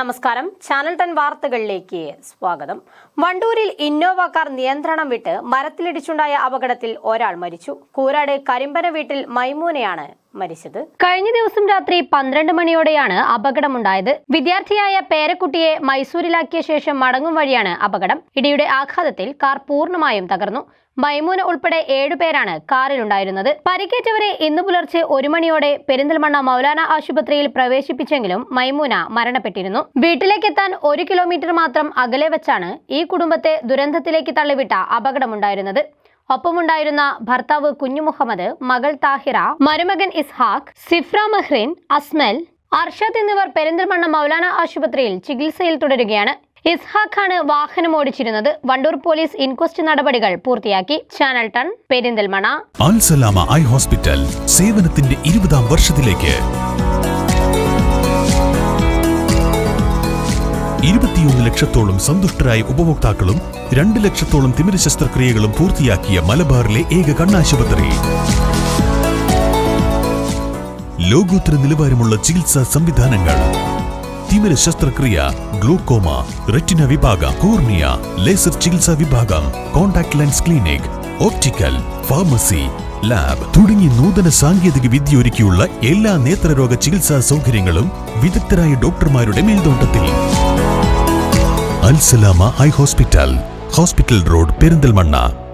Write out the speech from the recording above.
നമസ്കാരം. ചാനൽ 10 വാർത്തകളിലേക്ക് സ്വാഗതം. വണ്ടൂരിൽ ഇന്നോവ കാർ നിയന്ത്രണം വിട്ട് മരത്തിലിടിച്ചുണ്ടായ അപകടത്തിൽ ഒരാൾ മരിച്ചു. കൂരാട് കരിമ്പന വീട്ടിൽ മൈമൂനയാണ് മരിച്ചത്. കഴിഞ്ഞ ദിവസം രാത്രി 12 മണിയോടെയാണ് അപകടമുണ്ടായത്. വിദ്യാർത്ഥിയായ പേരക്കുട്ടിയെ മൈസൂരിലാക്കിയ ശേഷം മടങ്ങും വഴിയാണ് അപകടം. ഇടിയുടെ ആഘാതത്തിൽ കാർ പൂർണ്ണമായും തകർന്നു. മൈമൂന ഉൾപ്പെടെ 7 പേരാണ് കാറിലുണ്ടായിരുന്നത്. പരിക്കേറ്റവരെ ഇന്ന് പുലർച്ചെ 1 മണിയോടെ പെരിന്തൽമണ്ണ മൗലാന ആശുപത്രിയിൽ പ്രവേശിപ്പിച്ചെങ്കിലും മൈമൂന മരണപ്പെട്ടിരുന്നു. വീട്ടിലേക്കെത്താൻ 1 കിലോമീറ്റർ മാത്രം അകലെ വെച്ചാണ് ഈ കുടുംബത്തെ ദുരന്തത്തിലേക്ക് തള്ളിവിട്ട അപകടമുണ്ടായിരുന്നത്. ഒപ്പമുണ്ടായിരുന്ന ഭർത്താവ് കുഞ്ഞു മുഹമ്മദ്, മകൾ താഹിറ, മരുമകൻ ഇസ്ഹാഖ്, സിഫ്ര മെഹ്റിൻ, അസ്മൽ, അർഷദ് എന്നിവർ പെരിന്തൽമണ്ണ മൗലാന ആശുപത്രിയിൽ ചികിത്സയിൽ തുടരുകയാണ്. ഇസ്ഹാഖാണ് വാഹനം ഓടിച്ചിരുന്നത്. വണ്ടൂർ പോലീസ് ഇൻക്വസ്റ്റ് നടപടികൾ പൂർത്തിയാക്കി. ചാനൽ 10 പെരിന്തൽമണ്ണ. അൽ സലാമ ഐ ഹോസ്പിറ്റൽ സേവനത്തിന്റെ 20ാം വർഷത്തിലേക്ക് 21 ലക്ഷത്തോളം സന്തുഷ്ടരായ ഉപഭോക്താക്കളും 2 ലക്ഷത്തോളം തിമിര ശസ്ത്രക്രിയകളും പൂർത്തിയാക്കിയ മലബാറിലെ ഏക കണ്ണാശുപത്രി. ലോകോത്തര നിലവാരമുള്ള ചികിത്സാ സംവിധാനങ്ങൾ, തിമിര ശസ്ത്രക്രിയ, ഗ്ലൂക്കോമ, റെറ്റിന വിഭാഗം, കോർണിയ, ലേസർ ചികിത്സാ വിഭാഗം, contact lens clinic, optical, pharmacy, lab തുടങ്ങി നൂതന സാങ്കേതിക വിദ്യ ഒരുക്കിയുള്ള എല്ലാ നേത്രരോഗ ചികിത്സാ സൗകര്യങ്ങളും വിദഗ്ധരായ ഡോക്ടർമാരുടെ മേൽനോട്ടത്തിൽ. Al Salama eye hospital, hospital road, Perinthalmanna.